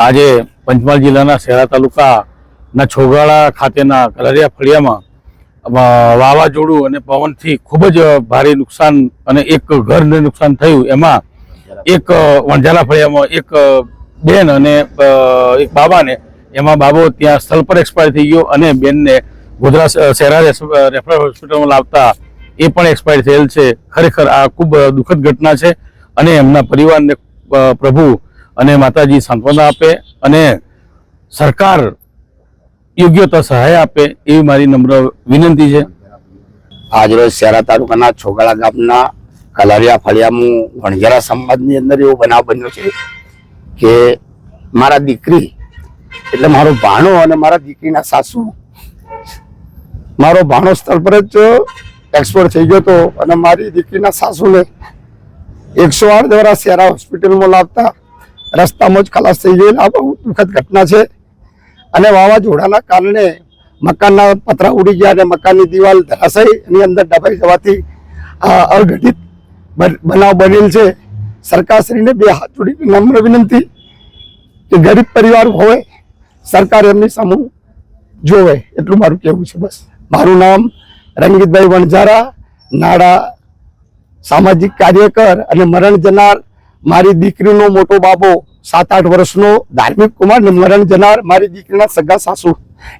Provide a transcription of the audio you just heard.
આજે પંચમહાલ જિલ્લાના શહેરા તાલુકાના છોગાળા ખાતેના કલરિયા ફળિયામાં વાવાઝોડું અને પવનથી ખૂબ જ ભારે નુકસાન અને એક ઘરને નુકસાન થયું. એમાં એક વણઝારા ફળિયામાં એક બેન અને એક બાબાને, એમાં બાબો ત્યાં સ્થળ પર એક્સપાયર થઈ ગયો અને બેનને ગોધરા શહેરા રેફરલ હોસ્પિટલમાં લાવતા એ પણ એક્સપાયર થયેલ છે. ખરેખર આ ખૂબ દુઃખદ ઘટના છે અને એમના પરિવારને પ્રભુ અને માતાજી સાંત્વના આપે અને સરકાર યોગ્ય સહાય આપે એવી મારી નમ્ર વિનંતી છે. આજરોજ શહેરા તાલુકાના છોગાળા ગામના કલરિયા ફળિયામાં વણઝારા સમાજની અંદર એવો બનાવ બન્યો છે કે મારા દીકરી એટલે મારો ભાણો અને મારા દીકરીના સાસુ, મારો ભાણો સ્થળ પર જ એક્સપોર્ટ થઈ ગયો હતો અને મારી દીકરીના સાસુને 108 દ્વારા શહેરા હોસ્પિટલમાં લાવતા રસ્તામાં જ ખલાસ થઈ ગયેલ. આ બહુ દુઃખદ ઘટના છે અને વાવાઝોડાના કારણે મકાનના પતરા ઉડી ગયા અને મકાનની દિવાલ ધરાશયની અંદર દબાઈ જવાથી અઘટિત બનાવ બનેલ છે. સરકારશ્રીને બે હાથ જોડી નમ્ર વિનંતી કે ગરીબ પરિવાર હોય, સરકાર એમની સામે જોવે, એટલું મારું કહેવું છે. બસ. મારું નામ રંગીતભાઈ વણઝારા, નાડા સામાજિક કાર્યકર અને મરણ જનાર મારી દીકરીનો મોટો બાબો 7-8 વર્ષનો ધાર્મિક કુમાર ને મરણ જનાર મારી દીકરીના સગા સાસુ